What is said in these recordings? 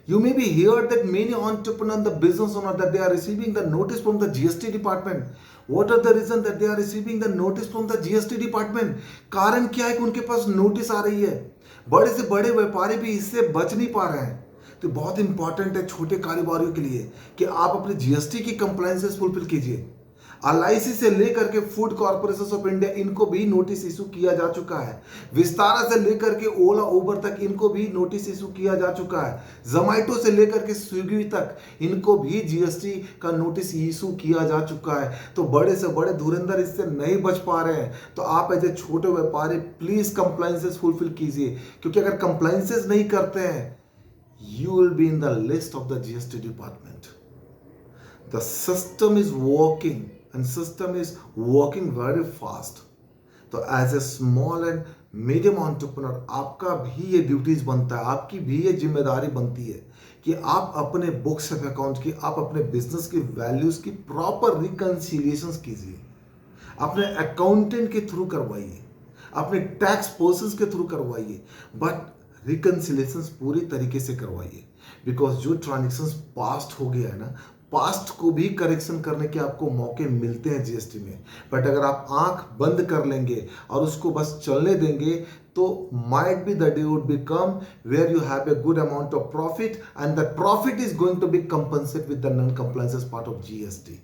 You may be heard that many entrepreneurs and the business owner that they are receiving the notice from the GST department. What are the reason that they are receiving the notice from the GST department? कारण क्या है कि उनके पास notice आ रही है. बड़े से बड़े व्यापारी भी इससे बच नहीं पा रहे हैं. तो बहुत इंपॉर्टेंट है छोटे कारोबारियों के लिए कि आप अपने जीएसटी की कंप्लायंसेस फुलफिल कीजिए. एलआईसी से लेकर के फूड कॉर्पोरेशन ऑफ इंडिया इनको भी नोटिस इशू किया जा चुका है. विस्तारा से लेकर के ओला उबर तक इनको भी नोटिस इशू किया जा चुका है. जोमैटो से लेकर के स्विगी तक इनको भी जीएसटी का नोटिस इशू किया जा चुका है. तो बड़े से बड़े धुरंधर इससे नहीं बच पा रहे हैं. तो आप एज ए छोटे व्यापारी प्लीज कंप्लायंसेस फुलफिल कीजिए, क्योंकि अगर कंप्लायंसेस नहीं करते हैं you will be in the list of the GST department. The system is working and system is working very fast. तो as a small and medium entrepreneur आपका भी ये ड्यूटीज बनता है, आपकी भी ये जिम्मेदारी बनती है कि आप अपने बुक्स ऑफ अकाउंट की, आप अपने बिजनेस की वैल्यूज की प्रॉपर रिकंसिलिएशन कीजिए. अपने अकाउंटेंट के थ्रू करवाइए, अपने टैक्स पर्सन के थ्रू करवाइए, बट रिकंसिलेशन पूरी तरीके से करवाइए. बिकॉज जो ट्रांजेक्शन पास्ट हो गया है ना, पास्ट को भी करेक्शन करने के आपको मौके मिलते हैं जीएसटी में. बट अगर आप आंख बंद कर लेंगे और उसको बस चलने देंगे तो might be the day would be come where you have a good amount of profit and that profit is going to be compensate with the non compliance part of GST.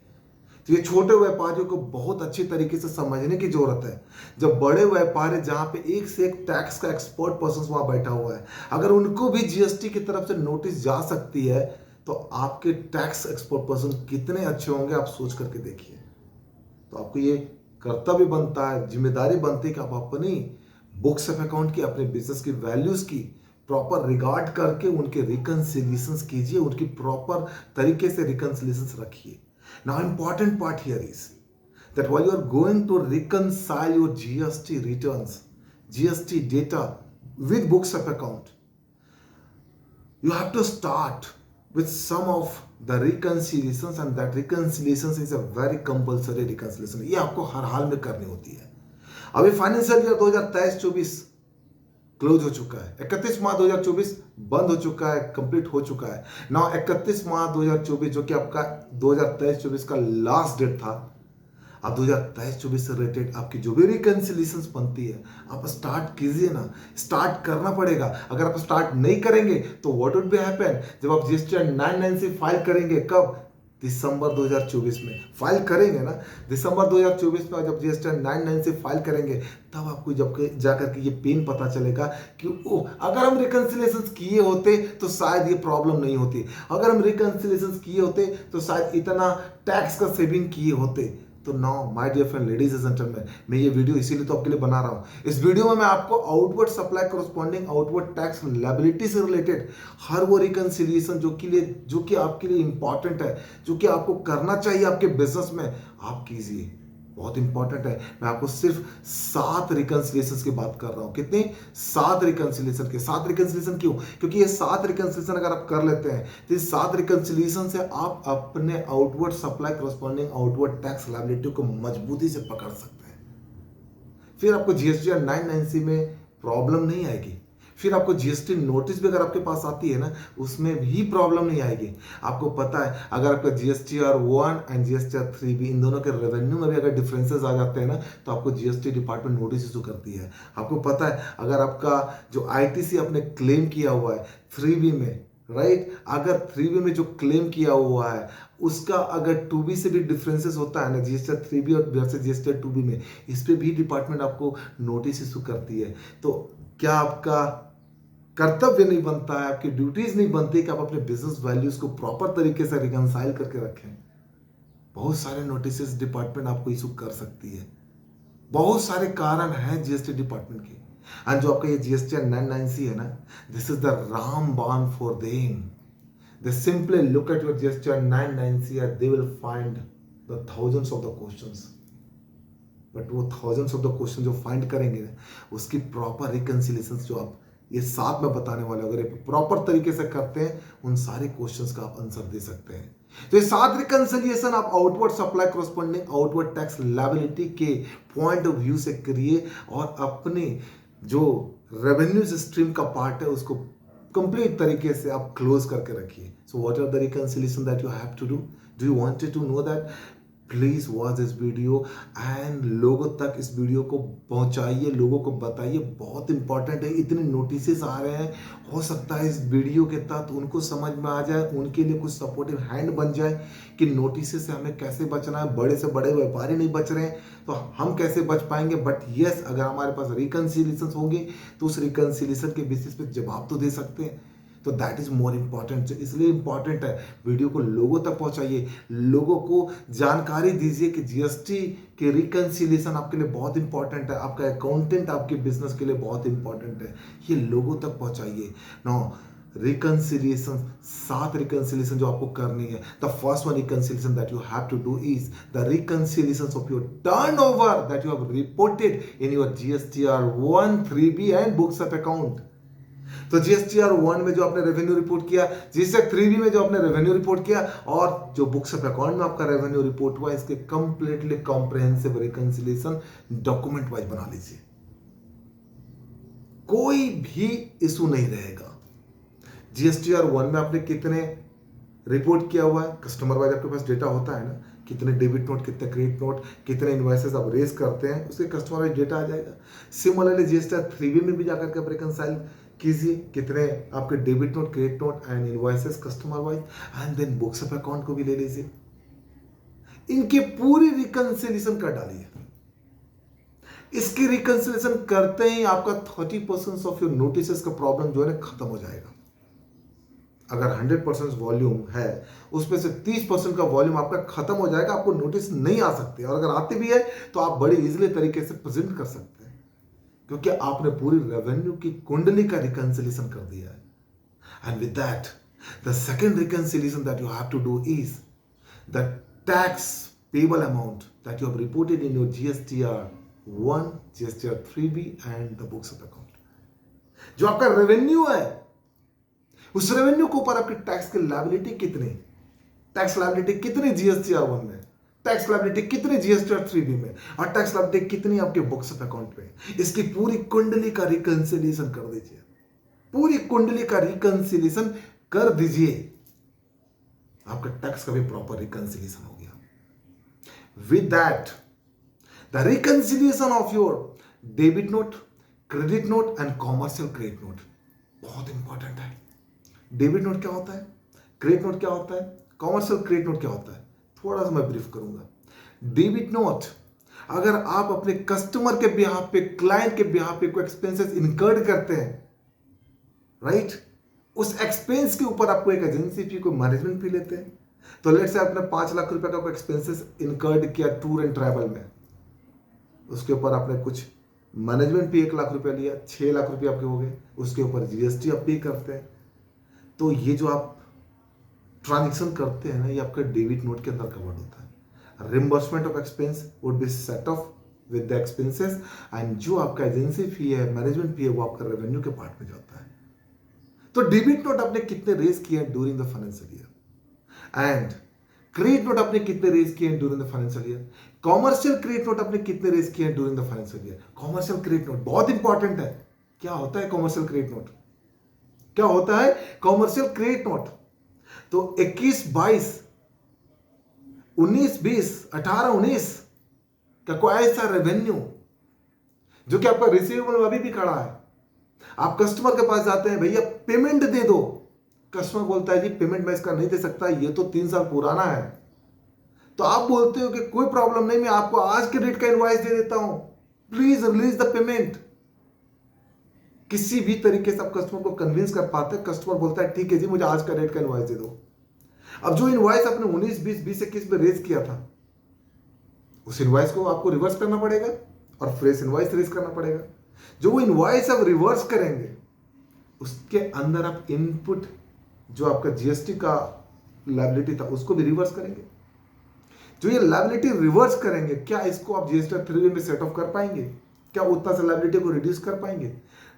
तो ये छोटे व्यापारियों को बहुत अच्छी तरीके से समझने की जरूरत है. जब बड़े व्यापारी जहां पे एक से एक टैक्स का एक्सपर्ट पर्सन वहां बैठा हुआ है, अगर उनको भी जीएसटी की तरफ से नोटिस जा सकती है तो आपके टैक्स एक्सपर्ट पर्सन कितने अच्छे होंगे आप सोच करके देखिए. तो आपको ये कर्तव्य बनता है, जिम्मेदारी बनती है कि आप अपनी बुक्स ऑफ अकाउंट की, अपने बिजनेस की वैल्यूज की प्रॉपर रिगार्ड करके उनके रिकंसिलिएशंस कीजिए, उनकी प्रॉपर तरीके से रिकंसिलिएशंस रखिए. Now, important part here is that while you are going to reconcile your GST returns, GST data with books of account, you have to start with some of the reconciliations, and that reconciliations is a very compulsory reconciliation. ये आपको हर हाल में करनी होती है. अभी financial year 2023-24 close हो चुका है. 31 मार्च 2024 बंद हो चुका है, कंप्लीट हो चुका है. नाउ 31 मार्च 2024 जो कि आपका 2023-24 का लास्ट डेट था, अब 2023-24 से रिलेटेड आपकी जो भी रिकंसिलिएशंस बनती है आप स्टार्ट कीजिए ना. स्टार्ट करना पड़ेगा. अगर आप स्टार्ट नहीं करेंगे तो व्हाट वुड बी हैपन, जब आप जीएसटी 990 फाइल करेंगे, कब, दिसंबर 2024 में फाइल करेंगे ना, दिसंबर 2024 में जब जीएसटी 99 से फाइल करेंगे तब आपको जब जाकर के ये पेन पता चलेगा कि ओह, अगर हम रिकंसिलिएशंस किए होते तो शायद ये प्रॉब्लम नहीं होती, अगर हम रिकंसिलिएशंस किए होते तो शायद इतना टैक्स का सेविंग किए होते. तो now my dear friend, ladies and gentleman, मैं ये वीडियो इसीलिए तो आपके लिए बना रहा हूँ. इस वीडियो में मैं आपको outward supply corresponding outward tax liability से रिलेटेड हर वो रिकंसिलिएशन जो कि आपके लिए इंपॉर्टेंट है, जो कि आपको करना चाहिए आपके बिजनेस में, आप कीजिए. बहुत इंपॉर्टेंट है. मैं आपको सिर्फ 7 रिकंसिलिएशन की बात कर रहा हूं. कितने? 7 रिकंसिलिएशन के. 7 रिकंसिलिएशन क्यों? क्योंकि ये 7 रिकंसिलिएशन अगर आप कर लेते हैं तो इस 7 रिकंसिलिएशन से आप अपने outward supply corresponding outward tax liability को मजबूती से पकड़ सकते हैं. फिर आपको जीएसटी 990 में प्रॉब्लम नहीं आएगी. फिर आपको जीएसटी नोटिस भी अगर आपके पास आती है ना, उसमें भी प्रॉब्लम नहीं आएगी. आपको पता है अगर आपका जीएसटीआर 1 एंड जीएसटीआर 3 भी, इन दोनों के रेवेन्यू में भी अगर डिफरेंसेस आ जाते हैं ना, तो आपको जीएसटी डिपार्टमेंट नोटिस इशू करती है. आपको पता है अगर आपका जो आईटीसी आपने क्लेम किया हुआ है 3B में, राइट, अगर 3B में जो क्लेम किया हुआ है उसका अगर 2B से भी डिफरेंसेस होता है ना, जीएसटीआर 3B और वर्सेस जीएसटीआर 2B में, इस पे भी डिपार्टमेंट आपको नोटिस इशू करती है. तो क्या आपका कर्तव्य नहीं बनता है, आपकी ड्यूटीज नहीं बनती कि आप अपने बिजनेस वैल्यूज को प्रॉपर तरीके से रिकंसाइल करके रखें? बहुत सारे नोटिस डिपार्टमेंट आपको इशू कर सकती है. बहुत सारे कारण हैं जीएसटी डिपार्टमेंट के. एंड जो आपका ये जीएसटी 990 है ना, दिस इज द रामबाण for them. They simply look at your GST 990 and they will find the thousands of the questions. But वो थाउजेंड्स ऑफ द क्वेश्चन जो फाइंड करेंगे ना, उसकी प्रॉपर रिकंसिलिएशन जो आप ये 7 में बताने वाले अगर प्रॉपर तरीके से करते हैं, उन सारे क्वेश्चंस का आप आंसर दे सकते हैं. तो ये 7 रिकंसिलिएशन आप outward supply corresponding outward tax liability के पॉइंट ऑफ व्यू से करिए और अपने जो रेवेन्यू स्ट्रीम का पार्ट है उसको कंप्लीट तरीके से आप क्लोज करके रखिए. So what are the reconciliation that you have to do you wanted to know that? Please watch this video and लोगों तक इस वीडियो को पहुंचाइए, लोगों को बताइए. बहुत इंपॉर्टेंट है. इतने नोटिसेस आ रहे हैं, हो सकता है इस वीडियो के तहत उनको समझ में आ जाए, उनके लिए कुछ सपोर्टिव हैंड बन जाए कि नोटिसेस से हमें कैसे बचना है. बड़े से बड़े व्यापारी नहीं बच रहे हैं तो हम कैसे बच पाएंगे. बट यस, अगर हमारे पास रिकंसिलिएशन होंगे तो उस रिकंसिलिएशन के बेसिस पे जवाब तो दे सकते हैं. तो दैट इज मोर इम्पॉर्टेंट. इसलिए इंपॉर्टेंट है वीडियो को लोगों तक पहुंचाइए, लोगों को जानकारी दीजिए कि जीएसटी के रिकंसिलिएशन आपके लिए बहुत इंपॉर्टेंट है, आपका अकाउंटेंट आपके बिजनेस के लिए बहुत इंपॉर्टेंट है. ये लोगों तक पहुंचाइए. नाउ रिकंसिलिएशन, 7 रिकंसिलिएशन जो आपको करनी है. The first one reconciliation that you have to do is the reconciliation of your turnover that you have reported in your GSTR 1, 3B and books of account. तो GSTR 1 में जो आपने revenue report किया, GSTR 3B में जो आपने revenue report किया, और जो बुक्स ऑफ अकाउंट में आपका रेवेन्यू रिपोर्ट हुआ, इसके completely comprehensive reconciliation document wise बना लीजिए. कोई भी इशू नहीं रहेगा. जीएसटीआर 1 में आपने कितने रिपोर्ट किया हुआ है, कस्टमर वाइज आपके पास डेटा होता है ना, कितने डेबिट नोट, कितने क्रेडिट नोट, कितने इनवॉइसेस आप रेज करते हैं, उसके कस्टमर वाइज डेटा आ जाएगा. सिमिलरली जीएसटीआर 3B में भी जाकर के आप रिकंसाइल कीजिए कितने आपके debit note, credit note and invoices customer wise, and then books of account को भी ले लीजिए. इनके पूरी रिकंसिलिएशन कर डालिए. इसकी रिकंसिलिएशन करते ही आपका 30% ऑफ योर नोटिसेस का प्रॉब्लम जो है ना खत्म हो जाएगा. अगर 100% वॉल्यूम है, उसमें से 30% का वॉल्यूम आपका खत्म हो जाएगा. आपको नोटिस नहीं आ सकते, और अगर आते भी है तो आप बड़े इजीली तरीके से प्रेजेंट कर सकते हैं, क्योंकि आपने पूरी रेवेन्यू की कुंडली का रिकंसिलिएशन कर दिया है. And with that the second reconciliation that you have to do is the tax payable amount that you have reported in your GSTR 1, GSTR 3B and the books of account. जो आपका revenue है, उस revenue के ऊपर आपकी tax की liability कितनी, tax liability कितनी जीएसटीआर 1 में, टैक्स लायबिलिटी कितनी जीएसटीआर 3B में, और टैक्स लायबिलिटी कितनी आपके बुक्स ऑफ अकाउंट में. इसकी पूरी कुंडली का रिकंसिलिएशन कर दीजिए. पूरी कुंडली का रिकंसिलिएशन कर दीजिए. आपका टैक्स का भी प्रॉपर रिकंसिलिएशन हो गया. With that the reconciliation of your debit note, credit note and commercial credit note बहुत इंपॉर्टेंट है. डेबिट नोट क्या होता है, क्रेडिट नोट क्या होता है, कॉमर्शियल क्रेडिट नोट क्या होता है, थोड़ा सा मैं ब्रीफ करूंगा. डेबिट नोट, अगर आप अपने कस्टमर के बिहाफ पे, क्लाइंट के बिहाफ पे कोई एक्सपेंसेस इनकर्ड करते हैं, राइट, उस एक्सपेंस के ऊपर आपको एक एजेंसी फी, कोई मैनेजमेंट फी लेते हैं. तो लेट्स से आपने 5 लाख रुपए का कोई एक्सपेंसेस इनकर्ड किया टूर एंड ट्रैवल में, उसके ऊपर आपने कुछ मैनेजमेंट फी 1 लाख रुपया लिया, 6 लाख रुपये आपके हो गए. उसके ऊपर जीएसटी आप पे करते हैं. तो ये जो आप ट्रांजेक्शन करते हैं ना, ये आपका डेबिट नोट के अंदर कवर्ड होता है. Reimbursement of expense would be set of with the expenses, and जो आपका एजेंसी फी है, मैनेजमेंट फी है, वो आपका रेवेन्यू के पार्ट में जाता है. तो डेबिट नोट आपने कितने रेज किए during the financial year, and credit note आपने कितने रेज किए during the financial year, commercial credit note आपने कितने रेज किए during the financial year. Commercial credit note बहुत इंपॉर्टेंट है. क्या होता है कॉमर्शियल क्रेडिट नोट, क्या होता है कॉमर्शियल क्रेडिट नोट? तो 21, 22, 19, 20, 18, 19 का कोई ऐसा रेवेन्यू जो कि आपका रिसीवेबल अभी भी खड़ा है, आप कस्टमर के पास जाते हैं, भैया पेमेंट दे दो. कस्टमर बोलता है जी पेमेंट मैं इसका नहीं दे सकता, ये तो 3 साल पुराना है. तो आप बोलते हो कि कोई प्रॉब्लम नहीं, मैं आपको आज के डेट का इनवॉइस दे देता हूं, प्लीज रिलीज द पेमेंट. किसी भी तरीके से आप कस्टमर को कन्विंस कर पाते हैं. कस्टमर बोलता है ठीक है जी, मुझे आज का डेट का इनवॉइस दे दो. अब जो इनवॉइस आपने 19, 20, 20, 21 में रेज किया था, उस इनवॉइस को आपको रिवर्स करना पड़ेगा और फ्रेश इनवॉइस रेज करना पड़ेगा. जो वो इनवॉइस आप रिवर्स करेंगे, उसके अंदर आप इनपुट जो आपका जीएसटी का लायबिलिटी था उसको भी रिवर्स करेंगे. जो ये लायबिलिटी रिवर्स करेंगे, क्या इसको आप जीएसटी 3 में सेट ऑफ कर पाएंगे? क्या उतना से लायबिलिटी को रिड्यूस कर पाएंगे?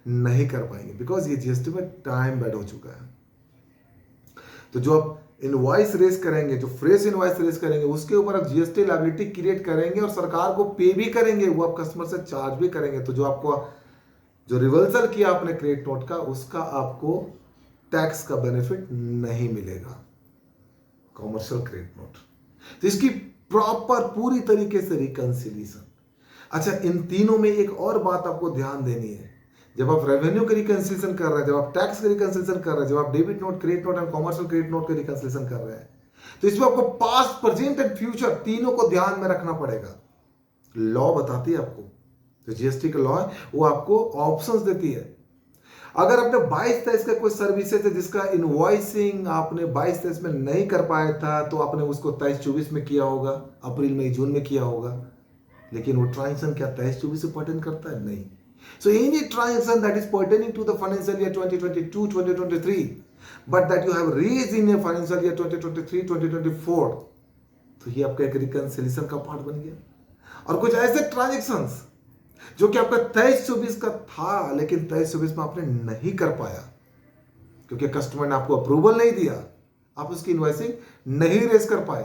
नहीं कर पाएंगे, बिकॉज ये जीएसटी में टाइम बैड हो चुका है. तो जो आप इनवॉइस रेज करेंगे, जो फ्रेश इनवॉइस रेज करेंगे, उसके ऊपर आप जीएसटी लायबिलिटी क्रिएट करेंगे और सरकार को पे भी करेंगे, वो आप कस्टमर से चार्ज भी करेंगे. तो जो आपको जो रिवर्सल किया आपने क्रेडिट नोट का, उसका आपको टैक्स का बेनिफिट नहीं मिलेगा कॉमर्शियल क्रेडिट नोट। तो इसकी प्रॉपर पूरी तरीके से रिकंसिलिएशन। अच्छा, इन तीनों में एक और बात आपको ध्यान देनी है, जब आप रेवेन्यू का रिकंसिलिएशन कर रहे हैं, जब आप टैक्स का रिकंसिलिएशन कर रहे हैं, जब आप debit note, credit note and commercial credit note का रिकंसिलिएशन कर रहे हैं, तो इसमें आपको पास्ट, प्रेजेंट एंड फ्यूचर तीनों को ध्यान में रखना पड़ेगा। लॉ बताती है आपको, जो जीएसटी का लॉ है वो आपको ऑप्शंस देती है। अगर आपने 22-23 का कोई सर्विसेज है जिसका इनवॉइसिंग आपने 22-23 में नहीं कर पाया था, तो आपने उसको 23-24 में किया होगा, अप्रैल मई जून में किया होगा, लेकिन वो ट्रांजेक्शन क्या 23-24 से पर्टेन करता है? नहीं। So any transaction that is pertaining to the financial year 2022-2023 but that you have raised in a financial year 2023-2024, तो ये आपका एक रिकंसिलिएशन का पार्ट बन गया। और कुछ ऐसे ट्रांजेक्शंस जो कि आपका 23-24 का था, लेकिन 23-24 में आपने नहीं कर पाया क्योंकि कस्टमर ने आपको अप्रूवल नहीं दिया, आप उसकी इनवॉइसिंग नहीं रेज कर पाए,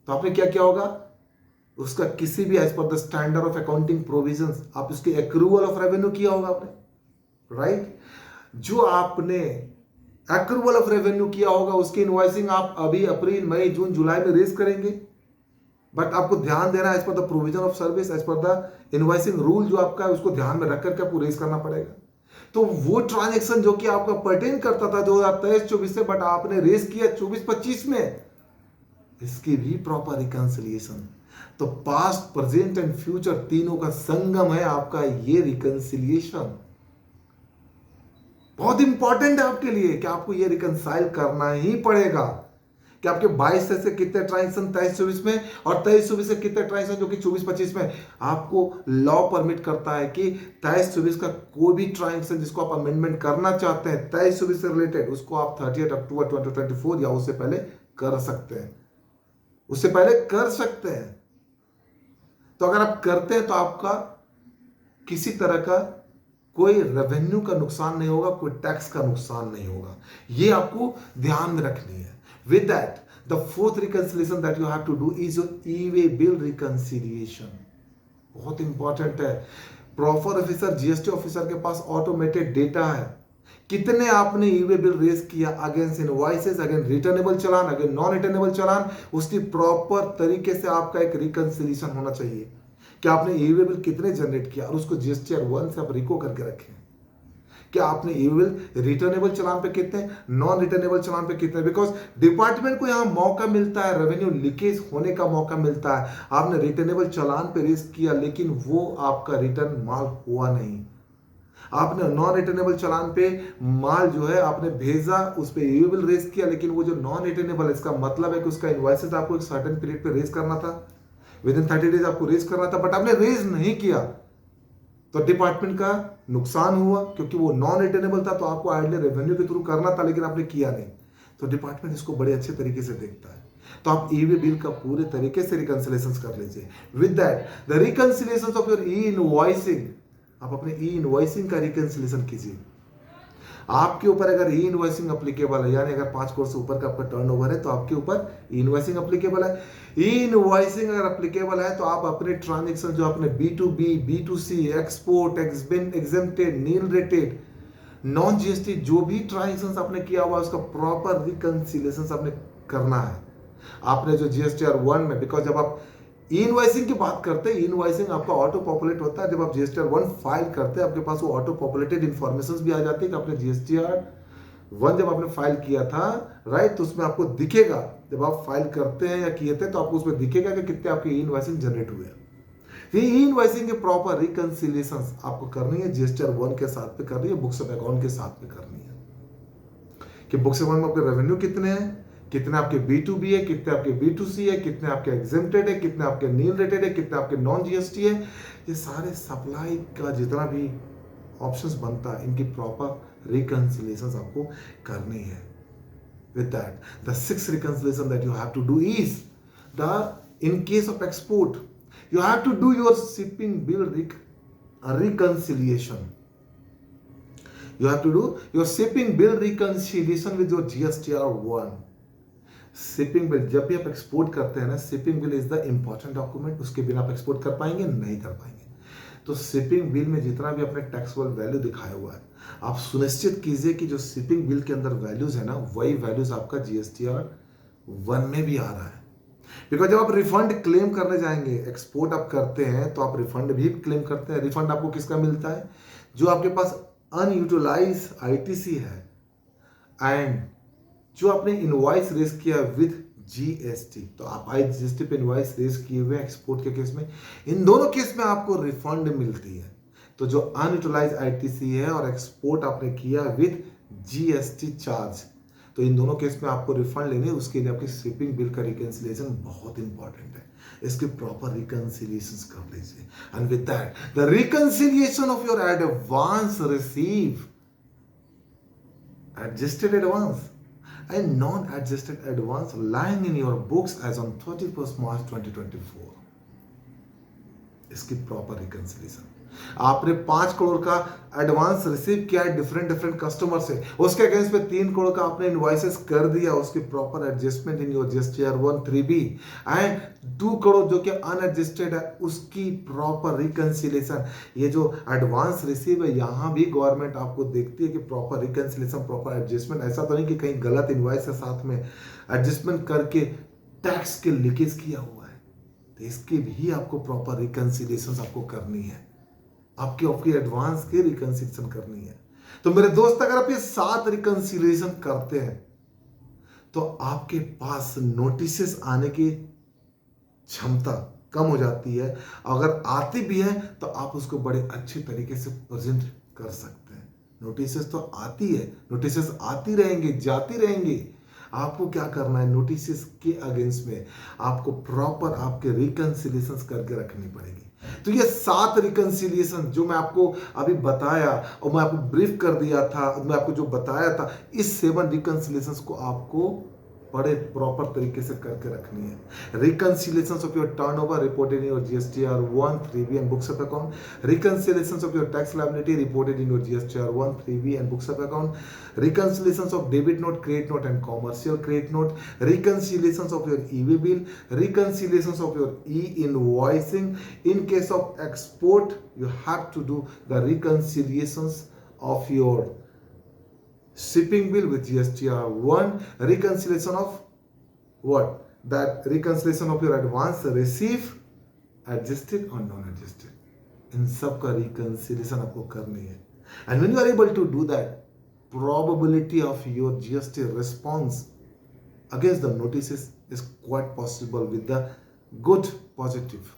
तो आपने क्या किया होगा? उसका किसी भी as per the standard of accounting provisions आप उसके एक्रूवल ऑफ रेवेन्यू किया होगा आपने, राइट? जो आपने एक्रूवल ऑफ रेवेन्यू किया होगा उसकी इनवॉइसिंग आप अभी अप्रैल मई जून जुलाई में रेज करेंगे, बट आपको ध्यान देना है as per the provision of service, as per the invoicing rule जो आपका है उसको ध्यान में रख करके आपको रेज करना पड़ेगा। तो वो ट्रांजेक्शन जो कि आपका पर्टेन करता था 2023-24 से, बट आपने रेज किया 24-25 में, इसकी भी प्रॉपर रिकंसिलिएशन। तो पास्ट, प्रेजेंट एंड फ्यूचर तीनों का संगम है आपका ये रिकंसिलिएशन। बहुत इंपॉर्टेंट है आपके लिए कि आपको ये रिकंसाइल करना ही पड़ेगा कि आपके 22 से कितने ट्रांजेक्शन 23-24 में और 23-24 से कितने ट्रांजेक्शन जो कि 24-25 में। आपको लॉ परमिट करता है कि 23-24 का कोई भी ट्रांजेक्शन जिसको आप अमेंडमेंट करना चाहते हैं 23-24 से रिलेटेड, उसको आप 30 अक्टूबर 2024 या उससे पहले कर सकते हैं, उससे पहले कर सकते हैं। तो अगर आप करते हैं तो आपका किसी तरह का कोई रेवेन्यू का नुकसान नहीं होगा, कोई टैक्स का नुकसान नहीं होगा, ये आपको ध्यान में रखनी है। With that, the fourth reconciliation that you have to do is your e-way bill reconciliation. बहुत इंपॉर्टेंट है। प्रॉपर ऑफिसर, जीएसटी ऑफिसर के पास ऑटोमेटेड डेटा है, कितने आपने ई-वे बिल रेज किया अगेंस्ट इनवॉइसेस, अगेंस्ट रिटर्नेबल चालान, अगेंस्ट नॉन रिटर्नेबल चालान, उसकी proper तरीके से आपका एक रिकंसिलिएशन होना चाहिए कि आपने ई-वे बिल कितने जनरेट किया और उसको जीएसटीआर 1 से आप रिको करके रखें। क्या आपने ई-वे रिटर्नेबल चालान पे कितने, नॉन रिटर्नेबल चालान पे कितने, बिकॉज डिपार्टमेंट को यहां मौका मिलता है, रेवेन्यू लीकेज होने का मौका मिलता है। आपने रिटर्नेबल चालान पे रेज किया लेकिन वो आपका रिटर्न माल हुआ नहीं, आपने नॉन रिटर्नेबल चालान पे माल जो है आपने भेजा, उस पे ई-वे रेज किया, लेकिन वो जो नॉन रिटर्नेबल, इसका मतलब है कि उसका इनवॉइसेस आपको एक सर्टेन पीरियड पे रेज करना था, विद इन 30 डेज आपको रेज करना था, बट आपने रेज नहीं किया, तो डिपार्टमेंट का नुकसान हुआ क्योंकि वो नॉन रिटर्नेबल था, तो आपको आइडली रेवेन्यू के थ्रू करना था लेकिन आपने किया नहीं। तो डिपार्टमेंट इसको बड़े अच्छे तरीके से देखता है। तो आप ई-वे बिल का पूरे तरीके से रिकंसिलिएशन कर लीजिए। With that the reconciliation of your E invoicing, आप अपने ई इनवॉइसिंग का रिकंसिलिएशन कीजिए। आपके ऊपर अगर ई इनवॉइसिंग अप्लीकेबल है, यानी अगर 5 करोड़ से ऊपर का आपका टर्नओवर है तो आपके ऊपर ई इनवॉइसिंग अप्लीकेबल है। ई इनवॉइसिंग अगर अप्लीकेबल है तो आप अपने ट्रांजैक्शन जो आपने B2B, B2C, export, exempted, nil rated, non GST जो भी ट्रांजैक्शन आपने किया हुआ उसका प्रॉपर रिकंसिलिएशन आपने करना है। आपने जो जीएसटीआर 1 में, बिकॉज जब आप ई इनवॉइसिंग की बात करते हैं, ई इनवॉइसिंग आपका ऑटो पॉपुलेट होता है, जब आप जीएसटीआर 1 फाइल करते हैं आपके पास वो ऑटो पॉपुलेटेड इन्फॉर्मेशन भी आ जाती है कि आपने जीएसटीआर 1 जब आपने फाइल किया था, राइट, तो उसमें आपको दिखेगा, जब आप फाइल करते हैं या किए थे तो आपको उसमें दिखेगा कि कितने आपके ई इनवॉइसिंग जनरेट हुए। ये ई इनवॉइसिंग के प्रॉपर रिकंसिलिएशन आपको करनी है, जीएसटीआर 1 के साथ पे करनी है, बुक्स ऑफ अकाउंट के साथ पे करनी है कि बुक्स ऑफ अकाउंट में आपके रेवेन्यू कितने हैं, कितने आपके B2B है, कितने आपके B2C है, कितने आपके एग्जेम्प्टेड है, कितने आपके नील रेटेड है, कितने आपके नॉन जीएसटी है। ये सारे सप्लाई का जितना भी ऑप्शंस बनता है इनकी प्रॉपर रिकंसिलिएशन आपको करनी है। With that the 6th reconciliation that you have to do is the, in case of export you have to do your shipping bill reconciliation. You have to do your shipping bill reconciliation with your GSTR 1. Shipping bill जब भी आप export करते हैं ना, shipping bill is the important document, उसके बिना आप export कर पाएंगे नहीं कर पाएंगे। तो शिपिंग बिल में जितना भी अपने टैक्सेबल वैल्यू दिखाया हुआ है, आप सुनिश्चित कीजिए कि जो शिपिंग बिल के अंदर वैल्यूज है ना, वही वैल्यूज आपका जीएसटीआर 1 में भी आ रहा है। बिकॉज जब आप रिफंड क्लेम करने जाएंगे, एक्सपोर्ट आप करते हैं तो आप रिफंड भी क्लेम करते हैं। रिफंड आपको किसका मिलता है? जो आपके पास अनयूटिलाइज आईटीसी है एंड जो आपने इनवॉइस रेज किया विद जीएसटी, तो आप जीएसटी पे इनवॉइस रेज किए हुए एक्सपोर्ट के केस में, इन दोनों केस में आपको रिफंड मिलती है। तो जो अनयूटिलाइज आईटीसी है और एक्सपोर्ट आपने किया विद जीएसटी चार्ज, तो इन दोनों केस में आपको रिफंड लेने, उसके लिए आपकी शिपिंग बिल का रिकंसिलिएशन बहुत इंपॉर्टेंट है। इसकी प्रॉपर रिकंसिलिएशन कर लीजिए। And with that the reconciliation of your advance receive, adjusted advance and non-adjusted advance lying in your books as on 31st March 2024, इसकी प्रॉपर रिकंसिलिएशन। आपने 5 करोड़ का एडवांस रिसीव किया है डिफरेंट कस्टमर से, उसके अगेंस्ट में 3 करोड़ का आपने इनवॉइसेस कर दिया, उसकी proper adjustment in your GSTR 1 3B and 2 crore जो कि अनएडजस्टेड है, उसकी प्रॉपर रिकंसिलिएशन। ये जो एडवांस रिसीव है, यहां भी गवर्नमेंट आपको देखती है कि प्रॉपर रिकंसिलिएशन, प्रॉपर एडजस्टमेंट। ऐसा तो नहीं कि कहीं गलत इनवॉइस के साथ में एडजस्टमेंट करके टैक्स के लीकेज किया हुआ है, तो इसकी भी आपको प्रॉपर रिकंसिलिएशन आपको करनी है, आपकी एडवांस की रिकंसिलिएशन करनी है। तो मेरे दोस्त, अगर आप ये 7 रिकंसिलिएशन करते हैं तो आपके पास नोटिसेस आने की क्षमता कम हो जाती है। अगर आती भी है तो आप उसको बड़े अच्छे तरीके से प्रेजेंट कर सकते हैं। नोटिसेस तो आती है, नोटिसेस आती रहेंगी, जाती रहेंगी। आपको क्या करना है, नोटिसेस के अगेंस्ट में आपको प्रॉपर आपके रिकंसिलिएशन करके रखनी पड़ेगी। तो ये 7 रिकंसिलिएशन जो मैं आपको अभी बताया और मैं आपको ब्रीफ कर दिया था, मैं आपको जो बताया था, इस 7 रिकंसिलिएशंस को आपको बड़े प्रॉपर तरीके से करके रखनी है। Reconciliations of your turnover reported in your GSTR 1 3B and books of account, reconciliations of your tax liability reported in your GSTR 1 3B and books of account, reconciliations of debit note, credit note and commercial credit note, reconciliations of your EV bill, reconciliations of your e-invoicing. In case of export, you have to do the reconciliations of your shipping bill with GSTR 1, reconciliation of what? That reconciliation of your advance receive, adjusted or non-adjusted. इन सब का reconciliation आपको करनी है. And when you are able to do that, probability of your GST response against the notices is quite possible with the good positive.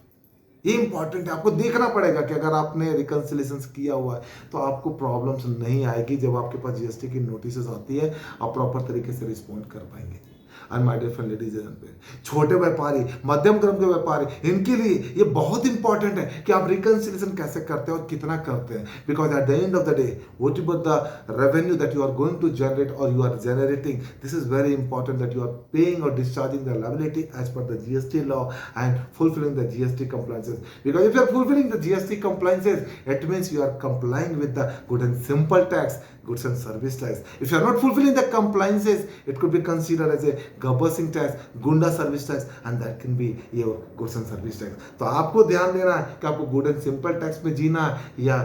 ये important है, आपको देखना पड़ेगा कि अगर आपने रिकंसिलिएशन किया हुआ है तो आपको प्रॉब्लम्स नहीं आएगी। जब आपके पास जीएसटी की नोटिस आती है, आप प्रॉपर तरीके से रिस्पॉन्ड कर पाएंगे। And my dear friend, ladies and gentleman, छोटे व्यापारी, मध्यम क्रम के व्यापारी, इनके लिए ये बहुत इंपॉर्टेंट है कि आप रिकंसिलिएशन कैसे करते हैं और कितना करते हैं। Because at the end of the day, what about the revenue that you are going to generate or you are generating, this is very important that you are paying or discharging the liability as per the GST law and fulfilling the GST compliances. Because if you are fulfilling the GST compliances, it means you are complying with the good and simple tax, goods and service tax. If you are not fulfilling the compliances, it could be considered as a gabasing tax, gunda service tax, and that can be your goods and service tax. तो आपको ध्यान देना है कि आपको good and simple tax में जीना है या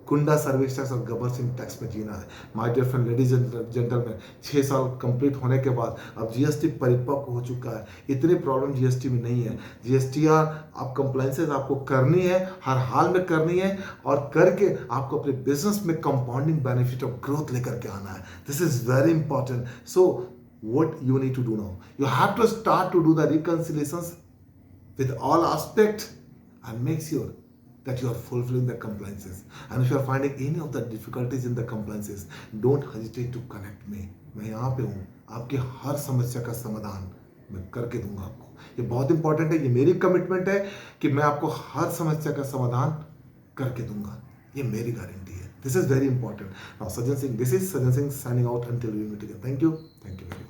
गुंडा सर्विस टैक्स और गबर सिंह टैक्स में जीना है। My dear friend, ladies and gentleman, 6 साल कंप्लीट होने के बाद अब जीएसटी परिपक्व हो चुका है। इतनी प्रॉब्लम जीएसटी में नहीं है। जीएसटीआर आप कंप्लायंसेस आपको करनी है, हर हाल में करनी है, और करके आपको अपने बिजनेस में कंपाउंडिंग बेनिफिट ऑफ ग्रोथ लेकर के आना है। This is very important. So what you need to do now, you have to start to do the reconciliations with all aspects and make sure that you are fulfilling the compliances. And if you are finding any of the difficulties in the compliances, don't hesitate to connect me. मैं यहाँ पे हूँ, आपकी हर समस्या का समाधान मैं करके दूंगा आपको। ये बहुत इंपॉर्टेंट है, ये मेरी कमिटमेंट है कि मैं आपको हर समस्या का समाधान करके दूंगा, ये मेरी गारंटी है। This is very important. Now, Sajjan Singh, this is Sajjan Singh signing out until we meet again. Thank you very much.